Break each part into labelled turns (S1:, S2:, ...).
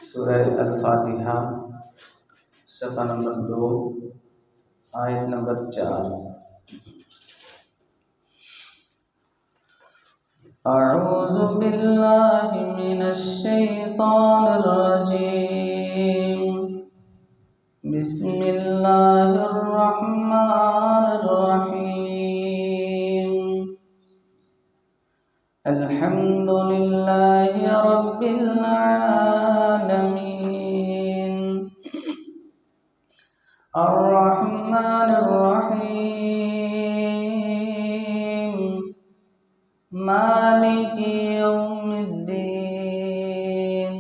S1: سورہ الفاتحہ صفحہ نمبر 2 آیت نمبر 4۔ اعوذ باللہ من الشیطان الرجیم، بسم اللہ الرحمن الرحیم، الحمد للہ رب العالمین، الرحمن الرحیم، مالک یوم الدین،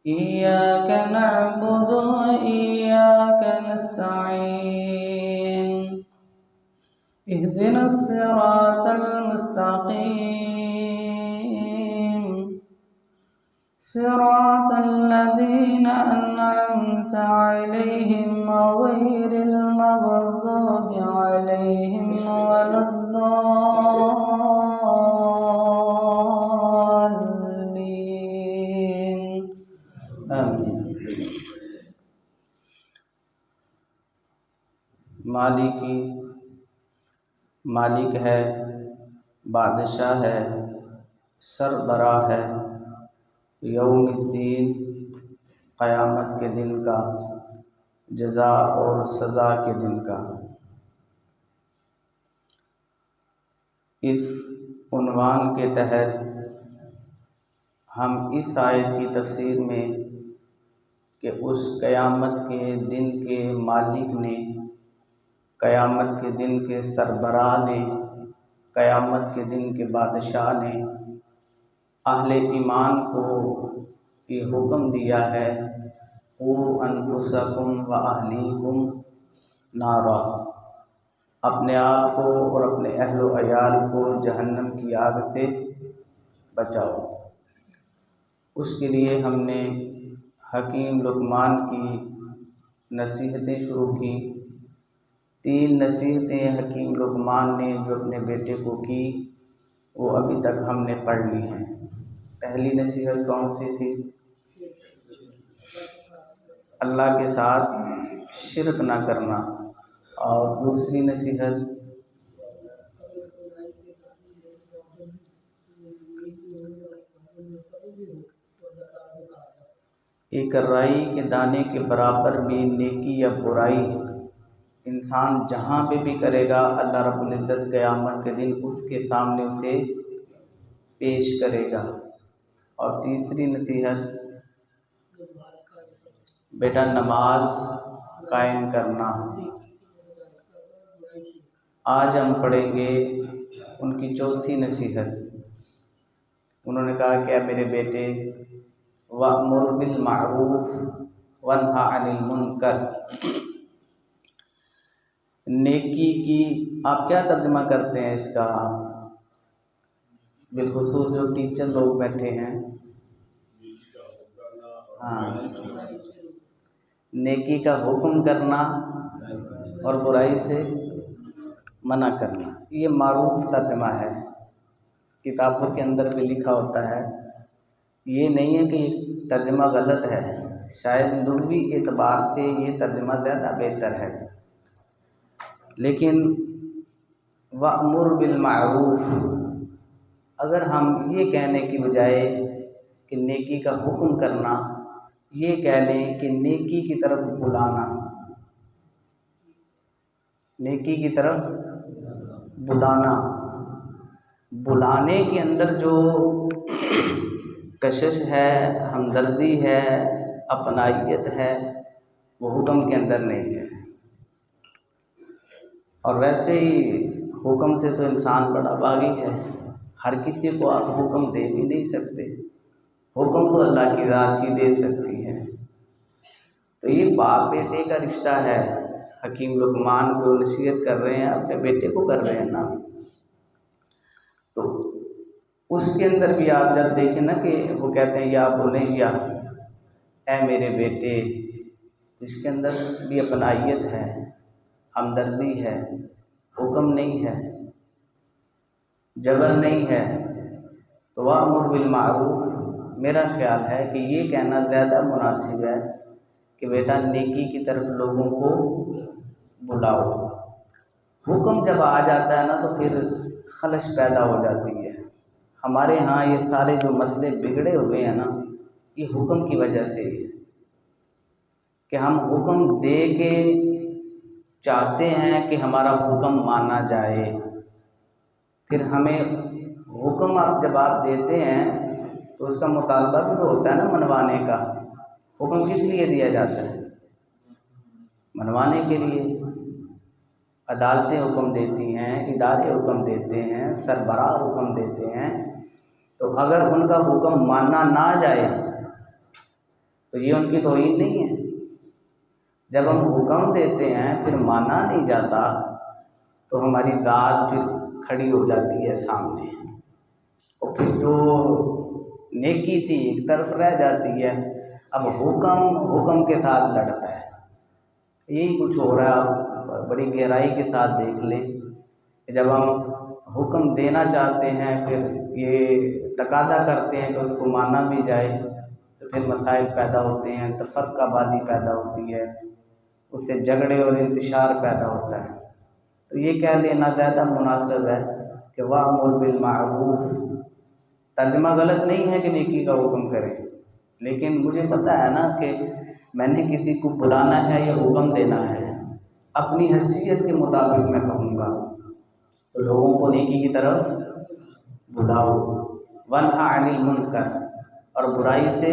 S1: ایاک نعبد و ایاک نستعین، اہدنا الصراط المستقیم، صراط الذین انعمت علیہم غیر المغضوب علیہم ولا الضالین، آمین۔ مالک ہے، بادشاہ ہے، سربراہ ہے، یوم الدین قیامت کے دن کا، جزا اور سزا کے دن کا۔ اس عنوان کے تحت ہم اس آیت کی تفسیر میں کہ اس قیامت کے دن کے مالک نے، قیامت کے دن کے سربراہ نے، قیامت کے دن کے بادشاہ نے اہل ایمان کو یہ حکم دیا ہے، قوا انفسکم و اہلیکم نارا، اپنے آپ کو اور اپنے اہل و عیال کو جہنم کی آگ سے بچاؤ۔ اس کے لیے ہم نے حکیم لقمان کی نصیحتیں شروع کی۔ 3 نصیحتیں حکیم لقمان نے جو اپنے بیٹے کو کی وہ ابھی تک ہم نے پڑھ لی ہیں۔ پہلی نصیحت کون سی تھی؟ اللہ کے ساتھ شرک نہ کرنا، اور دوسری نصیحت ایک رائی کے دانے کے برابر بھی نیکی یا برائی انسان جہاں پہ بھی کرے گا، اللہ رب العزت قیامت کے دن اس کے سامنے اسے پیش کرے گا۔ اور تیسری نصیحت بیٹا نماز قائم کرنا۔ آج ہم پڑھیں گے ان کی چوتھی نصیحت۔ انہوں نے کہا کہ اے میرے بیٹے، وَأْمُرْ بِالْمَعْرُوفِ وَانْهَ عَنِ الْمُنْكَرِ، نیکی کی آپ کیا ترجمہ کرتے ہیں اس کا؟ بالخصوص جو ٹیچر لوگ بیٹھے ہیں، نیکی کا حکم کرنا اور برائی سے منع کرنا، یہ معروف ترجمہ ہے، کتابوں کے اندر بھی لکھا ہوتا ہے۔ یہ نہیں ہے کہ ترجمہ غلط ہے، شاید لغوی اعتبار سے یہ ترجمہ زیادہ بہتر ہے، لیکن وَأْمُرْ بِالْمَعْرُوفِ اگر ہم یہ کہنے کی بجائے کہ نیکی کا حکم کرنا، یہ کہہ لیں کہ نیکی کی طرف بلانا، نیکی کی طرف بلانا، بلانے کے اندر جو کشش ہے، ہمدردی ہے، اپنائیت ہے، وہ حکم کے اندر نہیں ہے۔ اور ویسے ہی حکم سے تو انسان بڑا باغی ہے، ہر کسی کو آپ حکم دے بھی نہیں سکتے، حکم تو اللہ کی ذات ہی دے سکتی ہے۔ تو یہ باپ بیٹے کا رشتہ ہے، حکیم لقمان کو نصیحت کر رہے ہیں، اپنے بیٹے کو کر رہے ہیں نا، تو اس کے اندر بھی آپ جب دیکھیں نا کہ وہ کہتے ہیں یا بنیا، اے میرے بیٹے، اس کے اندر بھی اپنائیت ہے، ہمدردی ہے، حکم نہیں ہے۔ جبر نہیں ہے، تو وَأْمُرْ بِالْمَعْرُوف میرا خیال ہے کہ یہ کہنا زیادہ مناسب ہے کہ بیٹا نیکی کی طرف لوگوں کو بلاؤ۔ حکم جب آ جاتا ہے نا تو پھر خلش پیدا ہو جاتی ہے۔ ہمارے ہاں یہ سارے جو مسئلے بگڑے ہوئے ہیں نا، یہ حکم کی وجہ سے ہی ہے کہ ہم حکم دے کے چاہتے ہیں کہ ہمارا حکم مانا جائے۔ پھر ہمیں حکم جب آپ دیتے ہیں تو اس کا مطالبہ بھی تو ہوتا ہے نا منوانے کا۔ حکم کس لیے دیا جاتا ہے؟ منوانے کے لیے۔ عدالتیں حکم دیتی ہیں، ادارے حکم دیتے ہیں، سربراہ حکم دیتے ہیں، تو اگر ان کا حکم ماننا نہ جائے تو یہ ان کی توہین نہیں ہے؟ جب ہم حکم دیتے ہیں پھر مانا نہیں جاتا تو ہماری ذات پھر کھڑی ہو جاتی ہے سامنے، اور پھر جو نیکی تھی ایک طرف رہ جاتی ہے۔ اب حکم کے ساتھ لڑتا ہے۔ یہی کچھ ہو رہا ہے۔ آپ بڑی گہرائی کے ساتھ دیکھ لیں کہ جب ہم حکم دینا چاہتے ہیں پھر یہ تقاضا کرتے ہیں کہ اس کو مانا بھی جائے، تو پھر مسائل پیدا ہوتے ہیں، تفرقہ بازی پیدا ہوتی ہے، اس سے جھگڑے اور انتشار پیدا ہوتا ہے۔ تو یہ کہہ لینا زیادہ مناسب ہے کہ وَأْمُرْ بِالْمَعْرُوف۔ ترجمہ غلط نہیں ہے کہ نیکی کا حکم کریں، لیکن مجھے پتہ ہے نا کہ میں نے کسی کو بلانا ہے یا حکم دینا ہے، اپنی حیثیت کے مطابق میں کہوں گا تو لوگوں کو نیکی کی طرف بلاؤ، وَانْهَ عَنِ الْمُنْكَرِ اور برائی سے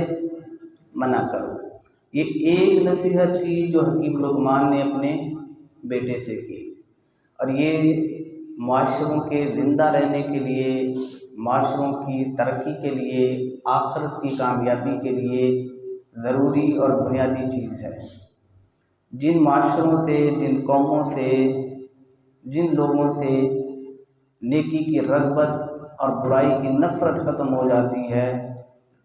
S1: منع کرو۔ یہ ایک نصیحت تھی جو حکیم لقمان نے اپنے بیٹے سے کی، اور یہ معاشروں کے زندہ رہنے کے لیے، معاشروں کی ترقی کے لیے، آخرت کی کامیابی کے لیے ضروری اور بنیادی چیز ہے۔ جن معاشروں سے، جن قوموں سے، جن لوگوں سے نیکی کی رغبت اور برائی کی نفرت ختم ہو جاتی ہے،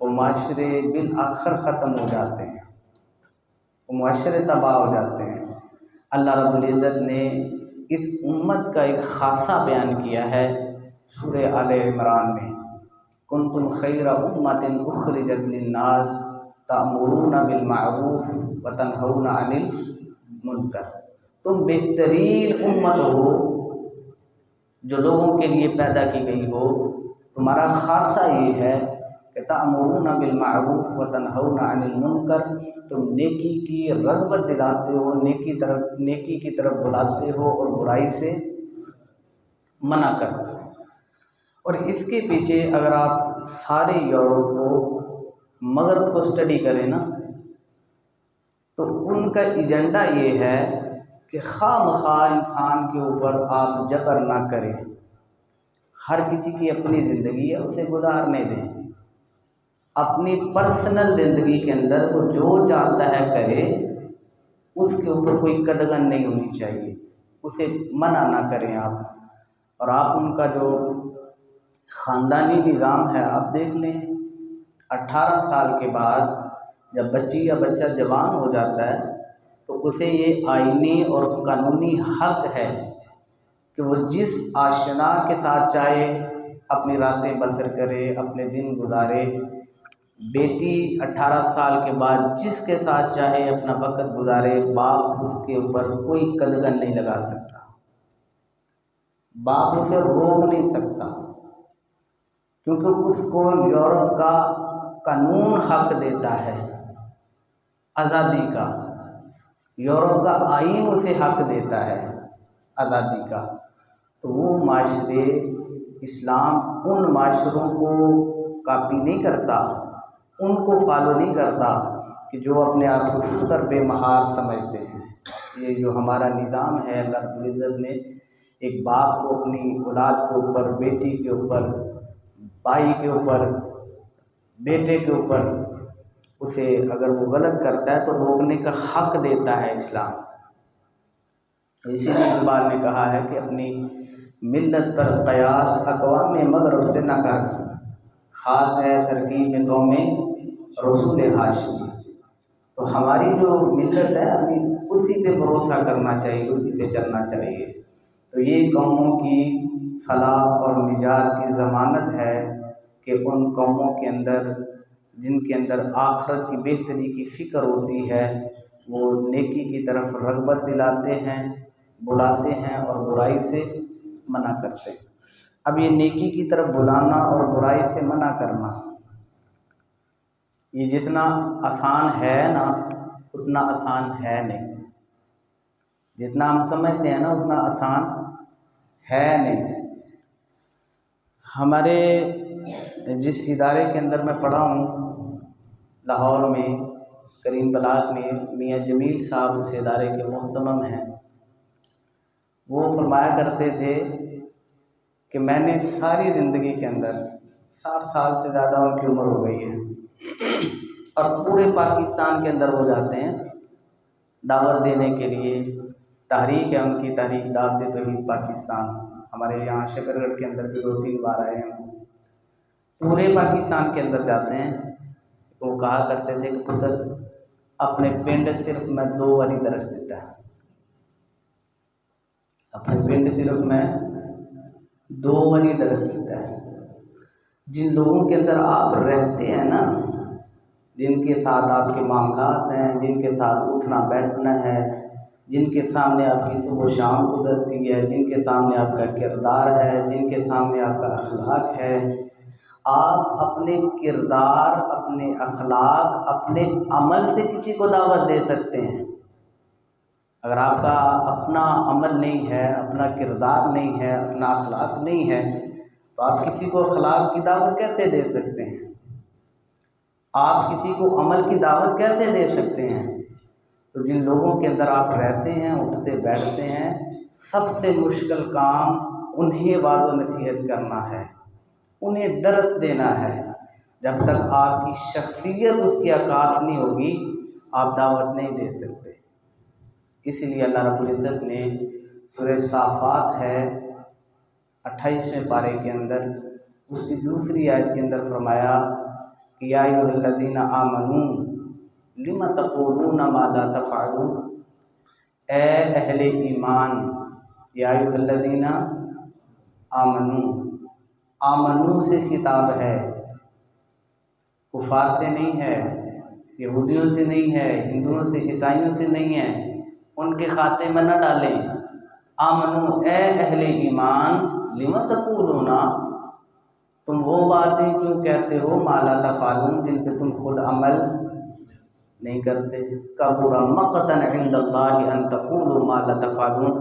S1: وہ معاشرے بالآخر ختم ہو جاتے ہیں، وہ معاشرے تباہ ہو جاتے ہیں۔ اللہ رب العزت نے اس امت کا ایک خاصہ بیان کیا ہے سورہ آل عمران میں، کنتم خیر امۃ اخرجت للناس تأمرون بالمعروف وتنہون عن المنکر۔ تم بہترین امت ہو جو لوگوں کے لیے پیدا کی گئی ہو۔ تمہارا خاصہ یہ ہے کہ تأمرون بالمعروف وتنہون عن المنکر، تم نیکی کی رغبت دلاتے ہو، نیکی کی طرف بلاتے ہو اور برائی سے منع کرتے ہو۔ اور اس کے پیچھے اگر آپ سارے یورپ کو، مغرب کو اسٹڈی کریں نا، تو ان کا ایجنڈا یہ ہے کہ خواہ مخواہ انسان کے اوپر آپ جبر نہ کریں، ہر کسی کی اپنی زندگی ہے، اسے گزارنے دیں، اپنی پرسنل زندگی کے اندر وہ جو چاہتا ہے کرے، اس کے اوپر کوئی قدغن نہیں ہونی چاہیے، اسے منع نہ کریں آپ۔ اور آپ ان کا جو خاندانی نظام ہے آپ دیکھ لیں، 18 سال کے بعد جب بچی یا بچہ جوان ہو جاتا ہے تو اسے یہ آئینی اور قانونی حق ہے کہ وہ جس آشنا کے ساتھ چاہے اپنی راتیں بسر کرے، اپنے دن گزارے۔ بیٹی 18 سال کے بعد جس کے ساتھ چاہے اپنا وقت گزارے، باپ اس کے اوپر کوئی قدغن نہیں لگا سکتا، باپ اسے روک نہیں سکتا، کیونکہ اس کو یورپ کا قانون حق دیتا ہے آزادی کا، یورپ کا آئین اسے حق دیتا ہے آزادی کا۔ تو وہ معاشرے، اسلام ان معاشروں کو کاپی نہیں کرتا، ان کو فالو نہیں کرتا کہ جو اپنے آپ کو شتر بے مہار سمجھتے ہیں۔ یہ جو ہمارا نظام ہے، اللہ رب العزت نے ایک باپ کو اپنی اولاد کے اوپر، بیٹی کے اوپر، بھائی کے اوپر، بیٹے کے اوپر، اسے اگر وہ غلط کرتا ہے تو روکنے کا حق دیتا ہے اسلام۔ اسی لیے اقبال نے کہا ہے کہ اپنی ملت پر قیاس اقوام مغرب سے نہ کر، خاص ہے ترکیب قوم رسول ہاشمی۔ تو ہماری جو ملت ہے ہمیں اسی پہ بھروسہ کرنا چاہیے، اسی پہ چلنا چاہیے۔ تو یہ قوموں کی فلاح اور نجات کی ضمانت ہے کہ ان قوموں کے اندر جن کے اندر آخرت کی بہتری کی فکر ہوتی ہے وہ نیکی کی طرف رغبت دلاتے ہیں، بلاتے ہیں اور برائی سے منع کرتے ہیں۔ اب یہ نیکی کی طرف بلانا اور برائی سے منع کرنا یہ جتنا آسان ہے نا اتنا آسان ہے نہیں، جتنا ہم سمجھتے ہیں نا اتنا آسان ہے نہیں۔ ہمارے جس ادارے کے اندر میں پڑھا ہوں لاہور میں کریم بلاک میں، میاں جمیل صاحب اس ادارے کے محتمم ہیں، وہ فرمایا کرتے تھے کہ میں نے ساری زندگی کے اندر 60 سال سے زیادہ ان کی عمر ہو گئی ہے اور پورے پاکستان کے اندر وہ جاتے ہیں دعوت دینے کے لیے۔ تحریک ہے ان کی، تحریک دعوت توحید پاکستان، ہمارے یہاں شکر گڑھ کے اندر بھی 2-3 بار آئے ہیں، پورے پاکستان کے اندر جاتے ہیں۔ وہ کہا کرتے تھے کہ پتر اپنے پنڈ صرف میں 2 والی درس دیتا ہے، اپنے پنڈ صرف میں 2 والی درس دیتا ہے۔ جن لوگوں کے اندر آپ رہتے ہیں نا، جن کے ساتھ آپ کے معاملات ہیں، جن کے ساتھ اٹھنا بیٹھنا ہے، جن کے سامنے آپ کی صبح و شام گزرتی ہے، جن کے سامنے آپ کا کردار ہے، جن کے سامنے آپ کا اخلاق ہے، آپ اپنے کردار، اپنے اخلاق، اپنے عمل سے کسی کو دعوت دے سکتے ہیں۔ اگر آپ کا اپنا عمل نہیں ہے، اپنا کردار نہیں ہے، اپنا اخلاق نہیں ہے تو آپ کسی کو اخلاق کی دعوت کیسے دے سکتے ہیں؟ آپ کسی کو عمل کی دعوت کیسے دے سکتے ہیں؟ تو جن لوگوں کے اندر آپ رہتے ہیں، اٹھتے بیٹھتے ہیں، سب سے مشکل کام انہیں وعظ و نصیحت کرنا ہے، انہیں درس دینا ہے۔ جب تک آپ کی شخصیت اس کی عکاس نہیں ہوگی آپ دعوت نہیں دے سکتے۔ اسی لیے اللہ رب العزت نے سورہ صافات ہے 28ویں پارے کے اندر اس کی دوسری آیت کے اندر فرمایا کہ یا ایھا الذین آمنوا لم تقولون ما لا تفعلون، اے اہل ایمان، یا ایھا الذین آمنوا، آمنو سے خطاب ہے، کفار سے نہیں ہے، یہودیوں سے نہیں ہے، ہندوؤں سے، عیسائیوں سے نہیں ہے، ان کے خاتے میں نہ ڈالیں۔ آمنو، اے اہل ایمان، لم تقولون، تم وہ باتیں کیوں کہتے ہو ما لا تفعلون، جن پہ تم خود عمل نہیں کرتے۔ کبر مقتا عند اللہ ان تقولوا ما لا تفعلون،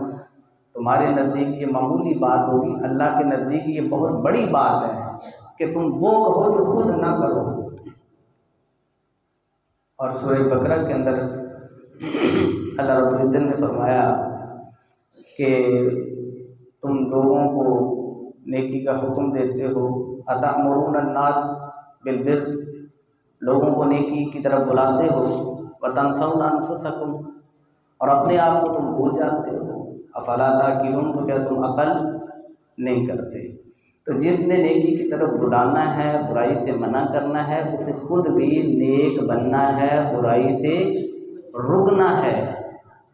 S1: تمہارے نزدیک یہ معمولی بات ہوگی، اللہ کے نزدیک یہ بہت بڑی بات ہے کہ تم وہ کہو جو خود نہ کرو۔ اور سورہ بقرہ کے اندر اللہ رب العزت نے فرمایا کہ تم لوگوں کو نیکی کا حکم دیتے ہو، اتأمرون الناس بالبر، لوگوں کو نیکی کی طرف بلاتے ہو، وتنسون انفسکم، اور اپنے آپ کو تم بھول جاتے ہو، افلا تعقلون، تو کیا تم عقل نہیں کرتے؟ تو جس نے نیکی کی طرف بلانا ہے، برائی سے منع کرنا ہے، اسے خود بھی نیک بننا ہے، برائی سے رکنا ہے،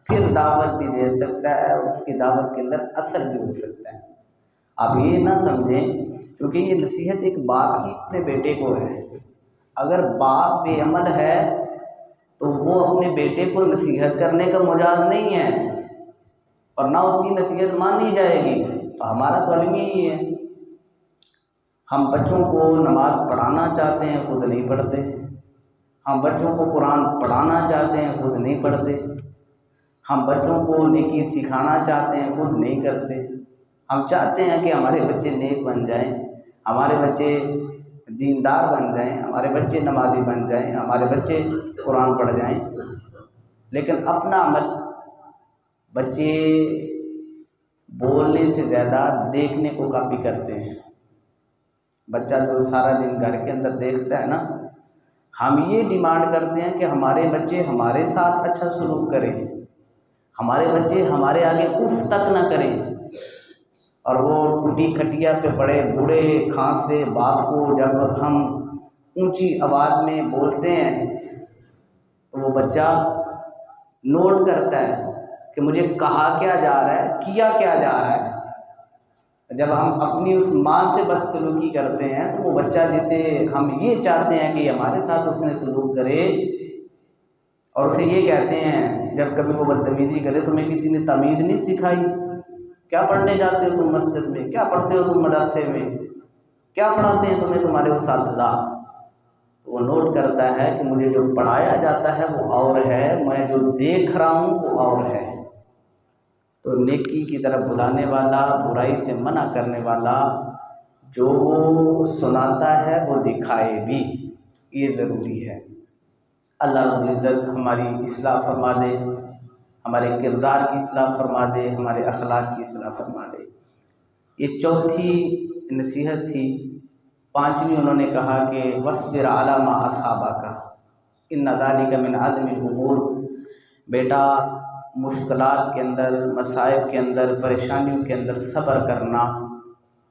S1: پھر دعوت بھی دے سکتا ہے اور اس کی دعوت کے اندر اثر بھی ہو سکتا ہے۔ آپ یہ نہ سمجھیں کیونکہ یہ نصیحت ایک باپ کی اپنے بیٹے کو ہے، اگر باپ بے عمل ہے تو وہ اپنے بیٹے کو نصیحت کرنے کا مجاز نہیں ہے اور نہ اس کی نصیحت مانی جائے گی۔ تو ہمارا تو علم یہی ہے، ہم بچوں کو نماز پڑھانا چاہتے ہیں، خود نہیں پڑھتے، ہم بچوں کو قرآن پڑھانا چاہتے ہیں، خود نہیں پڑھتے، ہم بچوں کو نیکی سکھانا چاہتے ہیں، خود نہیں کرتے۔ ہم چاہتے ہیں کہ ہمارے بچے نیک بن جائیں، ہمارے بچے دیندار بن جائیں، ہمارے بچے نمازی بن جائیں، ہمارے بچے قرآن پڑھ جائیں، لیکن اپنا عمل بچے بولنے سے زیادہ دیکھنے کو کاپی کرتے ہیں۔ بچہ جو سارا دن گھر کے اندر دیکھتا ہے نا، ہم یہ ڈیمانڈ کرتے ہیں کہ ہمارے بچے ہمارے ساتھ اچھا سلوک کریں، ہمارے بچے ہمارے آگے اف تک نہ کریں، اور وہ ٹوٹی کھٹیا پہ پڑے بوڑھے کھانسے باپ کو جب ہم اونچی آواز میں بولتے ہیں تو وہ بچہ نوٹ کرتا ہے کہ مجھے کہا کیا جا رہا ہے، کیا کیا جا رہا ہے، جب ہم اپنی اس ماں سے بدسلوکی کرتے ہیں تو وہ بچہ جسے ہم یہ چاہتے ہیں کہ ہمارے ساتھ اس نے سلوک کرے، اور اسے یہ کہتے ہیں جب کبھی وہ بدتمیزی کرے تمہیں کسی نے تمیز نہیں سکھائی، کیا پڑھنے جاتے ہو تم مسجد میں، کیا پڑھتے ہو تم مدرسے میں، کیا پڑھاتے ہیں تمہیں تمہارے اساتذہ؟ وہ نوٹ کرتا ہے کہ مجھے جو پڑھایا جاتا ہے وہ اور ہے، میں جو دیکھ رہا ہوں وہ اور ہے۔ تو نیکی کی طرف بلانے والا، برائی سے منع کرنے والا، جو وہ سناتا ہے وہ دکھائے بھی، یہ ضروری ہے۔ اللہ رب العزت ہماری اصلاح فرما دے، ہمارے کردار کی اصلاح فرما دے، ہمارے اخلاق کی اصلاح فرما دے۔ یہ چوتھی نصیحت تھی۔ پانچویں انہوں نے کہا کہ وَاصْبِرْ عَلَىٰ مَا أَصَابَكَ إِنَّ ذَلِكَ مِنْ عَزْمِ الْأُمُورِ۔ بیٹا مشکلات کے اندر، مصائب کے اندر، پریشانیوں کے اندر صبر کرنا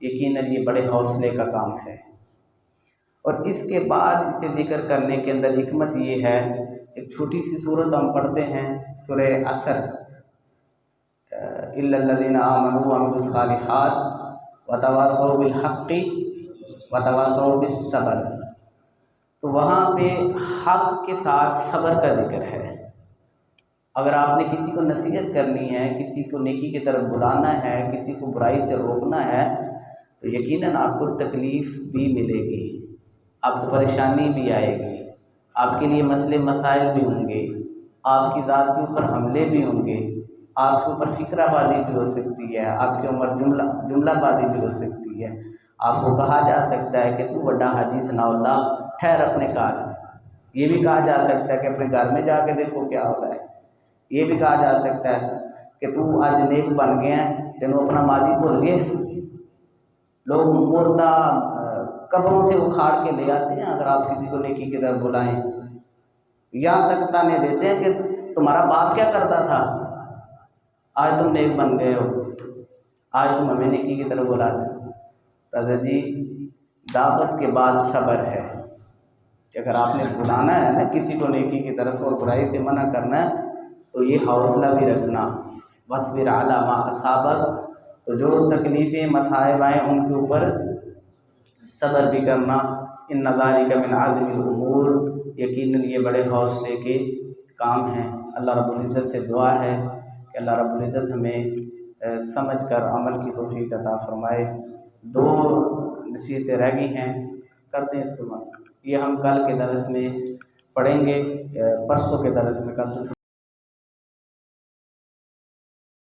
S1: یقیناً یہ بڑے حوصلے کا کام ہے۔ اور اس کے بعد اسے ذکر کرنے کے اندر حکمت یہ ہے، ایک چھوٹی سی صورت ہم پڑھتے ہیں سورہ عصر، إِلَّا الَّذِينَ آمَنُوا وَعَمِلُوا الصَّالِحَاتِ وَتَوَاصَوْا بِالْحَقِّ وَتَوَاصَوْا بِالصَّبْرِ۔ تو وہاں پہ حق کے ساتھ صبر کا ذکر ہے۔ اگر آپ نے کسی کو نصیحت کرنی ہے، کسی کو نیکی کی طرف بلانا ہے، کسی کو برائی سے روکنا ہے، تو یقیناً آپ کو تکلیف بھی ملے گی، آپ کو پریشانی بھی آئے گی، آپ کے لیے مسئلے مسائل بھی ہوں گے، آپ کی ذات کے اوپر حملے بھی ہوں گے، آپ کے اوپر فکرہ بازی بھی ہو سکتی ہے، آپ کے اوپر جملہ بازی بھی ہو سکتی ہے۔ آپ کو کہا جا سکتا ہے کہ تو وڈا حاجی ثناء اللہ ٹھہر اپنے کار۔ یہ بھی کہا جا سکتا ہے کہ اپنے گھر میں جا کے دیکھو کیا ہو رہا ہے۔ یہ بھی کہا جا سکتا ہے کہ تو آج نیک بن گیا ہے، تینوں اپنا ماضی بھول گئے۔ لوگ مردہ قبروں سے اکھاڑ کے لے آتے ہیں اگر آپ کسی کو نیکی کی طرف بلائیں، یہاں تک تانے دیتے ہیں کہ تمہارا باپ کیا کرتا تھا، آج تم نیک بن گئے ہو، آج تم ہمیں نیکی کی طرف بلاتے ہو۔ تو جی دعوت کے بعد صبر ہے کہ اگر آپ نے بلانا ہے نا کسی کو نیکی کی طرف اور برائی سے منع کرنا ہے تو یہ حوصلہ بھی رکھنا، وَاصْبِرْ عَلَىٰ مَا أَصَابَكَ، تو جو تکلیفیں مصائب آئیں ان کے اوپر صبر بھی کرنا، إِنَّ ذَلِكَ مِنْ عَزْمِ الْأُمُورِ، یقیناً یہ بڑے حوصلے کے کام ہیں۔ اللہ رب العزت سے دعا ہے کہ اللہ رب العزت ہمیں سمجھ کر عمل کی توفیق عطا فرمائے۔ 2 نصیحتیں رہ گئی ہیں، کرتے ہیں اس کے بعد، یہ ہم کل کے درس میں پڑھیں گے، پرسوں کے درس میں، کل تو